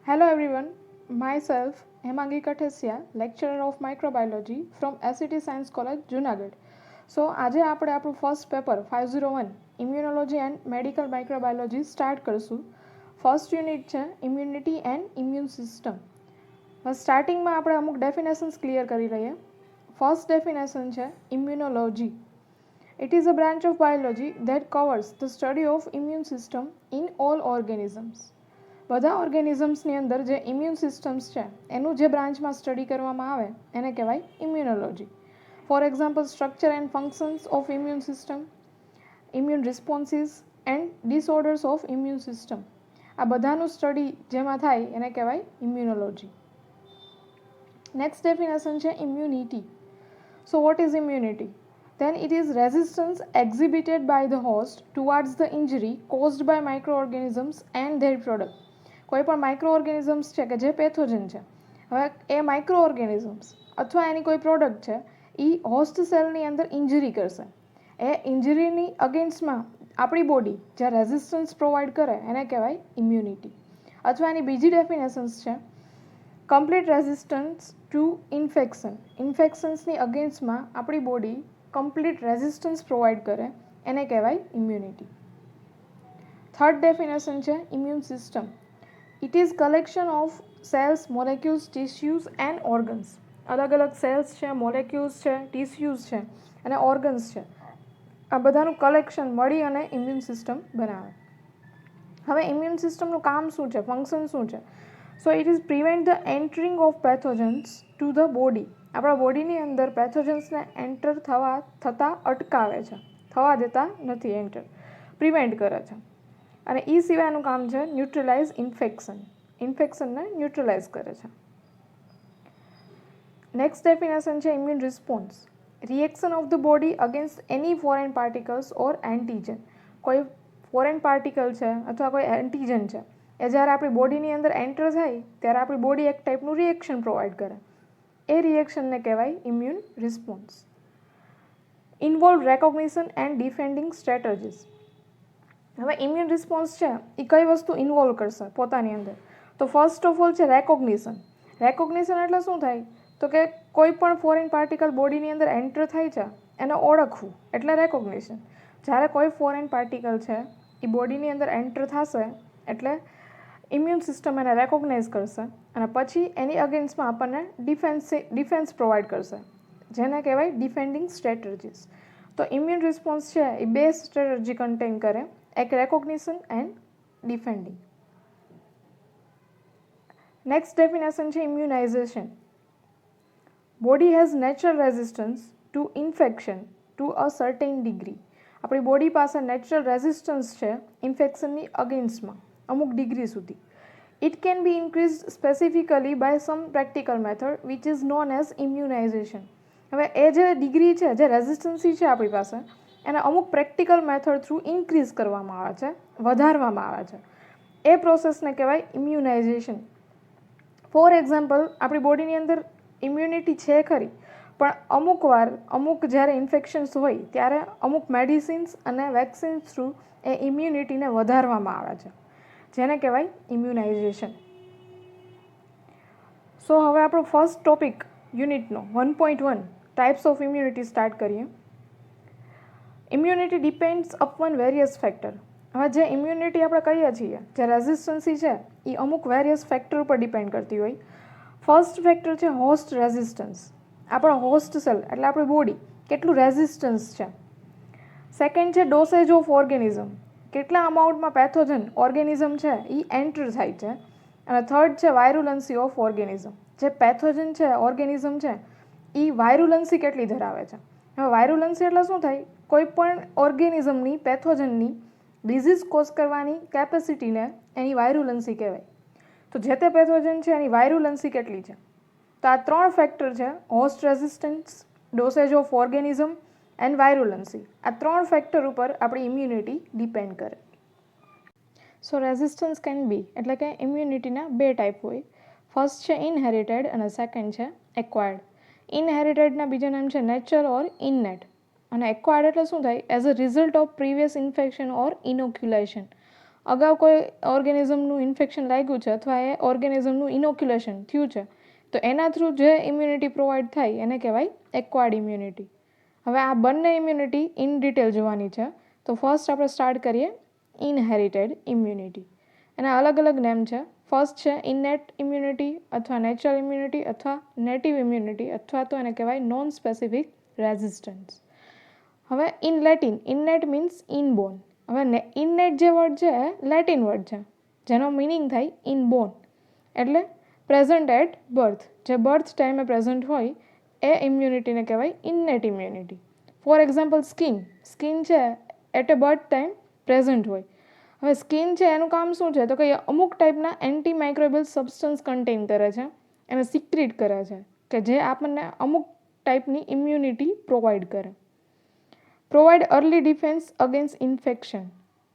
Hello everyone, myself Hemangi Kathesia, lecturer of microbiology from SET Science College, Junagadh. So આજે આપણે આપણું first paper 501 immunology and medical microbiology start કરીશું. First unit છે immunity and immune system. સ્ટાર્ટિંગમાં આપણે અમુક definitions clear કરી લઈએ. ફર્સ્ટ ડેફિનેશન છે immunology. It is a branch of biology that covers the study of immune system in all organisms. બધા ઓર્ગેનિઝમ્સની અંદર જે ઇમ્યુન સિસ્ટમ્સ છે એનું જે બ્રાન્ચમાં સ્ટડી કરવામાં આવે એને કહેવાય immunology. For example structure and functions of immune system, immune responses and disorders of immune system, આ બધાનું સ્ટડી જેમાં થાય એને કહેવાય ઇમ્યુનોલોજી. નેક્સ્ટ ડેફિનેશન છે immunity. So what is immunity? Then it is resistance exhibited by the host towards the injury caused by microorganisms and their product. કોઈ પણ micro organisms છે કે જે પેથોજન છે, હવે એ માઇક્રો ઓર્ગેનિઝમ્સ અથવા એની કોઈ પ્રોડક્ટ છે એ હોસ્ટ સેલની અંદર ઇન્જરી કરશે. એ ઇન્જરીની અગેન્સ્ટમાં આપણી બોડી જે રેઝિસ્ટન્સ પ્રોવાઈડ કરે એને કહેવાય ઇમ્યુનિટી. અથવા એની બીજી ડેફિનેશન્સ છે કમ્પ્લીટ રેઝિસ્ટન્સ ટુ ઇન્ફેક્શન. ઇન્ફેક્શન્સની અગેન્સ્ટમાં આપણી બોડી કમ્પ્લીટ રેઝિસ્ટન્સ પ્રોવાઈડ કરે એને કહેવાય ઇમ્યુનિટી. થર્ડ ડેફિનેશન છે immune system. It is collection of cells, molecules, tissues and organs. અલગ અલગ સેલ્સ છે, મોલેક્યુલ્સ છે, ટિશ્યુઝ છે અને ઓર્ગન્સ છે, આ બધાનું કલેક્શન મળી અને ઇમ્યુન સિસ્ટમ બનાવે. હવે ઇમ્યુન સિસ્ટમનું કામ શું છે, ફંક્શન શું છે? So it is prevent the entering of pathogens to the body. આપણા બોડીની અંદર પેથોજન્સને એન્ટર થતાં અટકાવે છે, થવા દેતા નથી, એન્ટર પ્રિવેન્ટ કરે છે. અને એ સિવાયનું કામ છે ન્યુટ્રલાઇઝ ઇન્ફેક્શન. ઇન્ફેક્શનને ન્યુટ્રલાઇઝ કરે છે. નેક્સ્ટ ડેફિનેશન છે immune response. Reaction of the body against any foreign particles or antigen. કોઈ ફોરેન પાર્ટિકલ છે અથવા કોઈ એન્ટીજન છે એ જ્યારે આપણી બોડીની અંદર એન્ટર થાય ત્યારે આપણી બોડી એક ટાઈપનું રિએક્શન પ્રોવાઈડ કરે. એ રિએક્શનને કહેવાય immune response. Involve recognition and defending strategies. હવે ઇમ્યુન રિસ્પોન્સ છે એ કઈ વસ્તુ ઇન્વોલ્વ કરશે પોતાની અંદર? તો ફર્સ્ટ ઓફ ઓલ છે રેકોગ્નિશન. રેકોગ્નિશન એટલે શું થાય? તો કે કોઈ પણ ફોરેન પાર્ટિકલ બોડીની અંદર એન્ટર થાય છે એને ઓળખવું એટલે રેકોગ્નિશન. જ્યારે કોઈ ફોરેન પાર્ટિકલ છે એ બોડીની અંદર એન્ટર થશે એટલે ઇમ્યુન સિસ્ટમ એને રેકોગ્નાઇઝ કરશે અને પછી એની અગેન્સ્ટમાં આપણને ડિફેન્સ પ્રોવાઈડ કરશે, જેને કહેવાય ડિફેન્ડિંગ સ્ટ્રેટેજીસ. તો ઇમ્યુન રિસ્પોન્સ છે એ બે સ્ટ્રેટેજી કન્ટેન કરે, એક recognition and defending. Next definition છે immunisation. Body has natural resistance to infection to a certain degree. આપણી બોડી પાસે નેચરલ રેઝિસ્ટન્સ છે ઇન્ફેક્શનની અગેન્સ્ટમાં અમુક ડિગ્રી સુધી. It can be increase specifically by some practical method which is known as immunisation. હવે એ જે ડિગ્રી છે, જે રેઝિસ્ટન્સી છે આપણી પાસે, એને અમુક પ્રેક્ટિકલ મેથડ થ્રુ ઇન્ક્રીઝ કરવામાં આવે છે, વધારવામાં આવે છે. એ પ્રોસેસને કહેવાય ઇમ્યુનાઇઝેશન. ફોર એક્ઝામ્પલ, આપણી બોડીની અંદર ઇમ્યુનિટી છે ખરી, પણ અમુક જ્યારે ઇન્ફેક્શન્સ હોય ત્યારે અમુક મેડિસિન્સ અને વેક્સિન્સ થ્રુ એ ઇમ્યુનિટીને વધારવામાં આવે છે, જેને કહેવાય ઇમ્યુનાઇઝેશન. સો હવે આપણો ફર્સ્ટ ટોપિક યુનિટનો 1.1 ટાઈપ્સ ઓફ ઇમ્યુનિટી સ્ટાર્ટ કરીએ. Immunity depends upon various factor. હવે જે ઇમ્યુનિટી આપણે કહીએ છીએ, જે રેઝિસ્ટન્સી છે એ અમુક વેરિયસ ફેક્ટર ઉપર ડિપેન્ડ કરતી હોય. ફર્સ્ટ ફેક્ટર છે હોસ્ટ રેઝિસ્ટન્સ. આપણો હોસ્ટ સેલ એટલે આપણી બોડી કેટલું રેઝિસ્ટન્સ છે. સેકન્ડ છે ડોસેજ ઓફ ઓર્ગેનિઝમ. કેટલા અમાઉન્ટમાં પેથોજન ઓર્ગેનિઝમ છે એ એન્ટર થાય છે. અને થર્ડ છે વાયરુલન્સી ઓફ ઓર્ગેનિઝમ. જે પેથોજન છે ઓર્ગેનિઝમ છે એ વાયરુલન્સી કેટલી ધરાવે છે. હવે વાયરુલન્સી એટલે શું થાય? કોઈ પણ ઓર્ગેનિઝમની પેથોજનની ડિઝીઝ કોઝ કરવાની કેપેસિટીને એની વાયરુલન્સી કહેવાય. તો જે તે પેથોજન છે એની વાયરુલન્સી કેટલી છે? તો આ ત્રણ ફેક્ટર છે, host resistance, dosage of organism and virulency. આ ત્રણ ફેક્ટર ઉપર આપણી ઇમ્યુનિટી ડિપેન્ડ કરે. સો રેઝિસ્ટન્સ કેન બી એટલે કે ઇમ્યુનિટીના બે ટાઈપ હોય. ફર્સ્ટ છે ઇનહેરિટેડ અને સેકન્ડ છે એક્વાયર્ડ. ઇનહેરિટેડના બીજા નામ છે નેચરલ ઓર ઇનનેટ. અને એક્વાયર્ડ એટલે શું થાય? As a result of previous infection or inoculation. અગાઉ કોઈ ઓર્ગેનિઝમનું ઇન્ફેક્શન લાગ્યું છે અથવા એ ઓર્ગેનિઝમનું ઇનોક્યુલેશન થયું છે તો એના થ્રુ જે ઇમ્યુનિટી પ્રોવાઈડ થાય એને કહેવાય એક્વાયર્ડ ઇમ્યુનિટી. હવે આ બંને ઇમ્યુનિટી ઇન ડિટેલ જોવાની છે. તો ફર્સ્ટ આપણે સ્ટાર્ટ કરીએ ઇનહેરિટેડ ઇમ્યુનિટી. એના અલગ અલગ નેમ છે. ફર્સ્ટ છે ઇનેટ ઇમ્યુનિટી અથવા નેચરલ ઇમ્યુનિટી અથવા નેટિવ ઇમ્યુનિટી અથવા તો એને કહેવાય નોન સ્પેસિફિક રેઝિસ્ટન્સ. હવે ઇન લેટિન ઇનેટ મીન્સ ઇનબોર્ન. હવે ઇનેટ જે વર્ડ છે એ લેટિન વર્ડ છે જેનો મિનિંગ થાય ઇનબોર્ન એટલે પ્રેઝન્ટ એટ બર્થ. જે બર્થ ટાઈમે પ્રેઝન્ટ હોય એ ઇમ્યુનિટીને કહેવાય innate immunity. For example skin છે at a birth time present હોય. હવે સ્કિન છે એનું કામ શું છે તો કે અમુક ટાઈપના એન્ટી માઇક્રોબિયલ સબસ્ટન્સ કન્ટેન કરે છે, એને સિક્રેટ કરે છે કે જે આપણને અમુક ટાઈપની ઇમ્યુનિટી પ્રોવાઈડ કરે. Provide early defence against infection.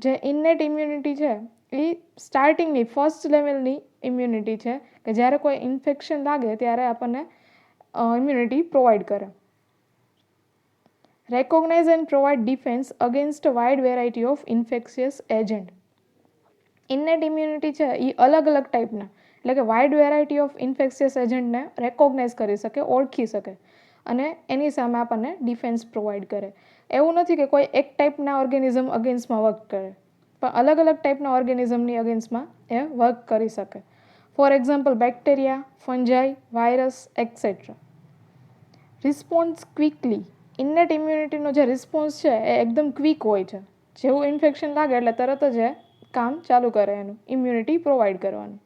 જે ઇનેટ ઇમ્યુનિટી છે એ સ્ટાર્ટિંગની ફર્સ્ટ લેવલની ઇમ્યુનિટી છે કે જ્યારે કોઈ ઇન્ફેક્શન લાગે ત્યારે આપણને ઇમ્યુનિટી પ્રોવાઈડ કરે. Recognise and provide defence against a wide variety of infectious agent. Innate immunity છે એ અલગ અલગ ટાઈપના એટલે કે વાઇડ વેરાયટી ઓફ ઇન્ફેક્શિયસ એજન્ટને રેકોગ્નાઇઝ કરી શકે, ઓળખી શકે અને એની સામે આપણને ડિફેન્સ પ્રોવાઈડ કરે. એવું નથી કે કોઈ એક ટાઈપના ઓર્ગેનિઝમ અગેન્સ્ટમાં વર્ક કરે, પણ અલગ અલગ ટાઈપના ઓર્ગેનિઝમની અગેન્સ્ટમાં એ વર્ક કરી શકે. For example bacteria, fungi, virus etcetera. Response quickly. Innate ઇમ્યુનિટીનો જે રિસ્પોન્સ છે એ એકદમ ક્વિક હોય છે. જેવું ઇન્ફેક્શન લાગે એટલે તરત જ એ કામ ચાલુ કરે એનું ઇમ્યુનિટી પ્રોવાઈડ કરવાનું.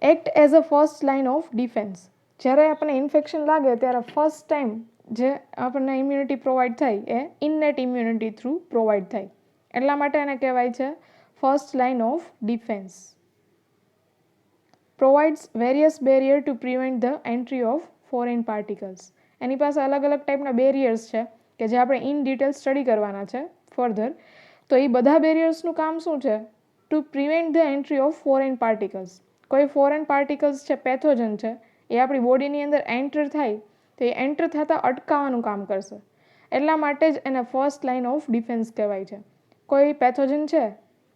Act as a first line of defence. જ્યારે આપણને ઇન્ફેક્શન લાગે ત્યારે ફર્સ્ટ ટાઈમ જે આપણને ઇમ્યુનિટી પ્રોવાઈડ થાય એ ઇનેટ ઇમ્યુનિટી થ્રુ પ્રોવાઈડ થાય. એટલા માટે એને કહેવાય છે first line of defence. Provides various barrier to prevent the entry of foreign particles. એની પાસે અલગ અલગ ટાઈપના બેરિયર્સ છે કે જે આપણે ઇન ડિટેલ સ્ટડી કરવાના છે ફર્ધર. તો એ બધા બેરિયર્સનું કામ શું છે? Two prevent the entry of foreign particles. કોઈ ફોરેન પાર્ટિકલ્સ છે, પેથોજન છે, એ આપણી બોડીની અંદર એન્ટર થાય તો એ એન્ટર થતાં અટકાવવાનું કામ કરશે. એટલા માટે જ એને ફર્સ્ટ લાઇન ઓફ ડિફેન્સ કહેવાય છે. કોઈ પેથોજન છે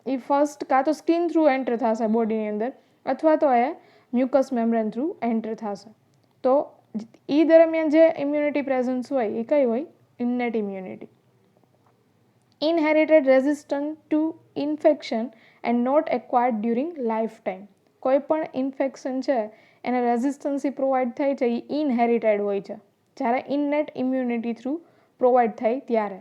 એ ફર્સ્ટ કાં તો સ્કિન થ્રુ એન્ટર થશે બોડીની અંદર અથવા તો એ મ્યુકસ મેમ્બ્રેન થ્રુ એન્ટર થશે. તો એ દરમિયાન જે ઇમ્યુનિટી પ્રેઝન્સ હોય એ કઈ હોય? Innate immunity. Inherited resistant to infection and not acquired during life time. કોઈ પણ ઇન્ફેક્શન છે એને રેઝિસ્ટન્સી પ્રોવાઈડ થાય છે એ ઇનહેરિટેડ હોય છે જ્યારે ઇનેટ ઇમ્યુનિટી થ્રુ પ્રોવાઈડ થાય ત્યારે.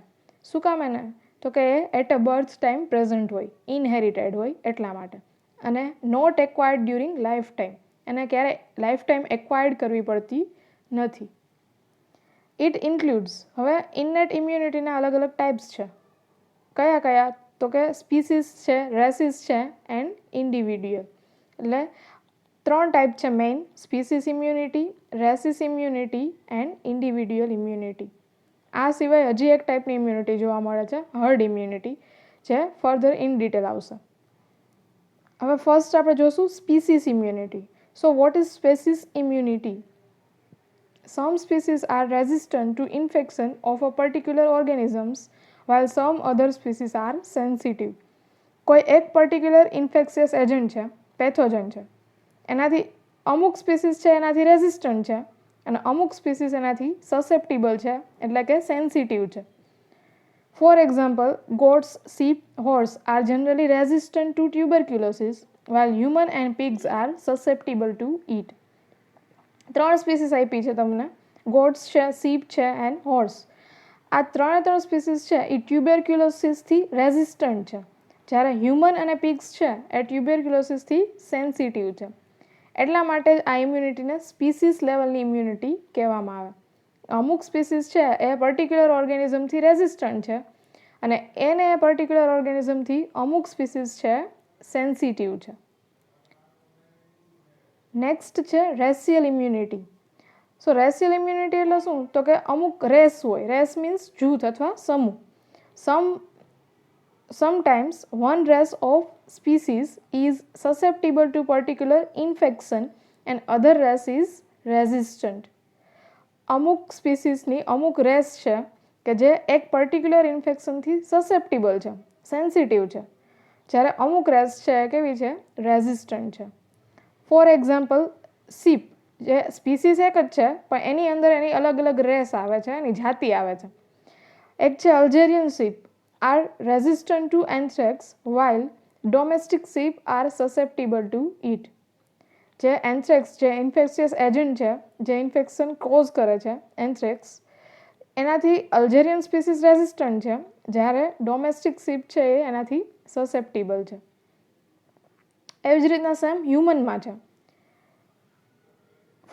શું કામ એને? તો કે એ at a birth time present હોય, ઇનહેરિટેડ હોય એટલા માટે. અને not acquired during life time. એને ક્યારે લાઈફ ટાઈમ એક્વાયર્ડ કરવી પડતી નથી. It includes. હવે ઇનેટ ઇમ્યુનિટીના અલગ અલગ ટાઈપ્સ છે. કયા કયા? તો કે સ્પીસીસ છે, રેસીસ છે એન્ડ ઇન્ડિવિડ્યુઅલ. એટલે 3 ટાઈપ છે main: species immunity, races immunity and individual immunity. આ સિવાય હજી એક ટાઈપની ઇમ્યુનિટી જોવા મળે છે, હર્ડ ઇમ્યુનિટી, જે ફર્ધર ઇન ડિટેલ આવશે. હવે ફર્સ્ટ આપણે જોશું species immunity. So what is species immunity? Some species are resistant to infection of a particular organisms while some other species are sensitive. કોઈ એક પર્ટિક્યુલર ઇન્ફેક્શિયસ એજન્ટ છે, પેથોજન છે, એનાથી અમુક સ્પીસીસ છે એનાથી રેઝિસ્ટન્ટ છે અને અમુક સ્પીસીસ એનાથી સસેપ્ટિબલ છે એટલે કે સેન્સિટિવ છે. For example goats, sheep, horse are generally resistant to tuberculosis while human and pigs are susceptible to it. 3 species આપી છે તમને: ગોટ્સ છે, શીપ છે એન્ડ હોર્સ. આ 3 સ્પીસીસ છે એ ટ્યુબરક્યુલોસિસથી રેઝિસ્ટન્ટ છે જ્યારે હ્યુમન અને પિગ્સ છે એ ટ્યુબરક્યુલોસિસથી સેન્સિટિવ છે. એટલા માટે જ આ ઇમ્યુનિટીને સ્પીસીસ લેવલની ઇમ્યુનિટી કહેવામાં આવે. અમુક સ્પીસીસ છે એ પર્ટિક્યુલર ઓર્ગેનિઝમથી રેઝિસ્ટન્ટ છે અને એને એ પર્ટિક્યુલર ઓર્ગેનિઝમથી અમુક સ્પીસીસ છે સેન્સિટિવ છે. નેક્સ્ટ છે રેશિયલ ઇમ્યુનિટી. સો રેશિયલ ઇમ્યુનિટી એટલે શું? તો કે અમુક રેસ હોય. રેસ મીન્સ જૂથ અથવા સમૂહ. Sometimes one race of species is susceptible to particular infection and other race is resistant. અમુક સ્પીસીસની અમુક રેસ છે કે જે એક પર્ટિક્યુલર ઇન્ફેક્શનથી સસેપ્ટિબલ છે, સેન્સિટિવ છે. જ્યારે અમુક રેસ છે એ કેવી છે, રેઝિસ્ટન્ટ છે. ફોર એક્ઝામ્પલ સીપ, જે સ્પીસીસ એક જ છે પણ એની અંદર એની અલગ અલગ રેસ આવે છે, એની જાતિ આવે છે. એક છે Algerian sheep are resistant to anthrax while domestic sheep are susceptible to it. જે એન્થ્રેક્સ, જે ઇન્ફેક્શિયસ એજન્ટ છે, જે ઇન્ફેક્શન કોઝ કરે છે એન્થ્રેક્સ, એનાથી અલ્જેરિયન સ્પીસીસ રેઝિસ્ટન્ટ છે, જ્યારે ડોમેસ્ટિક સીપ છે એ એનાથી સસેપ્ટિબલ છે. એવી જ રીતના સેમ હ્યુમનમાં છે.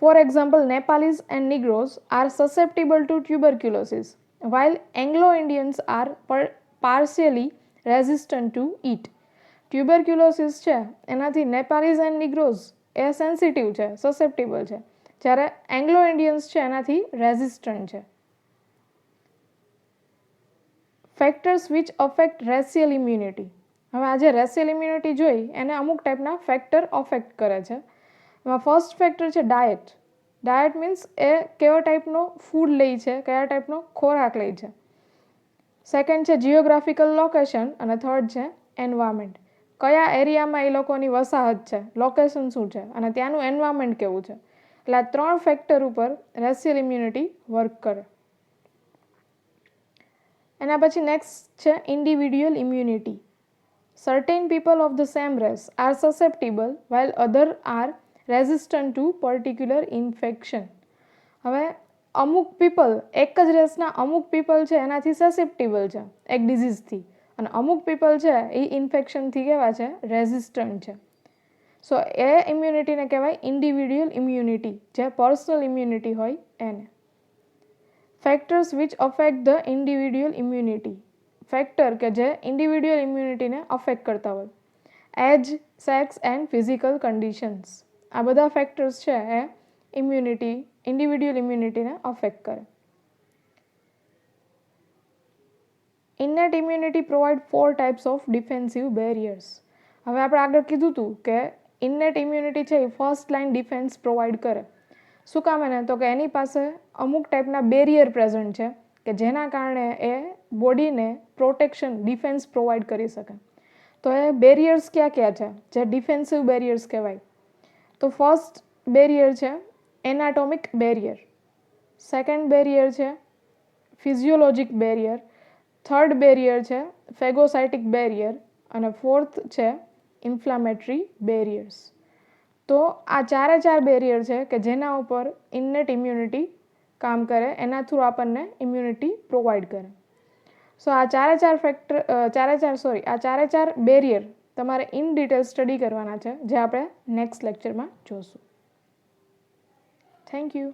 For example Nepalese and negroes are susceptible to tuberculosis while Anglo-Indians are partially resistant to it. Tuberculosis છે એનાથી નેપાલીઝ એન્ડ નિગ્રોઝ એ સેન્સિટિવ છે, સસેપ્ટિબલ છે, જ્યારે એંગ્લો ઇન્ડિયન્સ છે એનાથી રેઝિસ્ટન્ટ છે. Factors which affect racial immunity. હવે આજે રેશિયલ ઇમ્યુનિટી જોઈ એને અમુક ટાઈપના ફેક્ટર અફેક્ટ કરે છે. એમાં ફર્સ્ટ ફેક્ટર છે ડાયટ. ડાયટ મીન્સ એ કેવા ટાઈપનો ફૂડ લે છે, કયા ટાઈપનો ખોરાક લે છે. સેકન્ડ છે જિયોગ્રાફિકલ લોકેશન અને થર્ડ છે એન્વાયરમેન્ટ. કયા એરિયામાં એ લોકોની વસાહત છે, લોકેશન શું છે અને ત્યાંનું એન્વાયરમેન્ટ કેવું છે. એટલે આ 3 ફેક્ટર ઉપર રેશિયલ ઇમ્યુનિટી વર્ક કરે. એના પછી નેક્સ્ટ છે individual immunity. Certain people of the same race are susceptible while other are resistant to particular infection. હવે અમુક પીપલ, એક જ રેસના અમુક પીપલ છે એનાથી સસેપ્ટિબલ છે એક ડિઝીઝથી, અને અમુક પીપલ છે એ ઇન્ફેક્શનથી કેવા છે, રેઝિસ્ટન્ટ છે. સો એ ઇમ્યુનિટીને કહેવાય ઇન્ડિવિડ્યુઅલ ઇમ્યુનિટી, જે પર્સનલ ઇમ્યુનિટી હોય એને. Factors which affect the individual immunity. Factor કે જે ઇન્ડિવિડ્યુઅલ ઇમ્યુનિટીને અફેક્ટ કરતા હોય. Age, sex and physical conditions. આ બધા ફેક્ટર્સ છે એ ઇન્ડિવિડ્યુઅલ ઇમ્યુનિટીને અફેક્ટ કરે. Innate immunity provide 4 types of defensive barriers. હવે આપણે આગળ કીધું હતું કે ઇન્નેટ ઇમ્યુનિટી છે એ ફર્સ્ટ લાઇન ડિફેન્સ પ્રોવાઈડ કરે. શું કામ એને? તો કે એની પાસે અમુક ટાઈપના બેરિયર પ્રેઝન્ટ છે કે જેના કારણે એ બોડીને પ્રોટેક્શન, ડિફેન્સ પ્રોવાઈડ કરી શકે. તો એ બેરિયર્સ ક્યાં ક્યાં છે જે ડિફેન્સિવ બેરિયર્સ કહેવાય? તો ફર્સ્ટ બેરિયર છે એનાટોમિક બેરિયર, સેકન્ડ બેરિયર છે ફિઝિયોલોજિક બેરિયર, થર્ડ બેરિયર છે ફેગોસાઇટિક બેરિયર અને ફોર્થ છે ઇન્ફ્લામેટરી બેરિયર્સ. તો આ 4 બેરિયર છે કે જેના ઉપર ઇન્નેટ ઇમ્યુનિટી કામ કરે, એના થ્રુ આપણને ઇમ્યુનિટી પ્રોવાઈડ કરે. સો આ 4 બેરિયર તમારે ઇન ડિટેલ સ્ટડી કરવાના છે, જે આપણે નેક્સ્ટ લેક્ચરમાં જોશું. Thank you.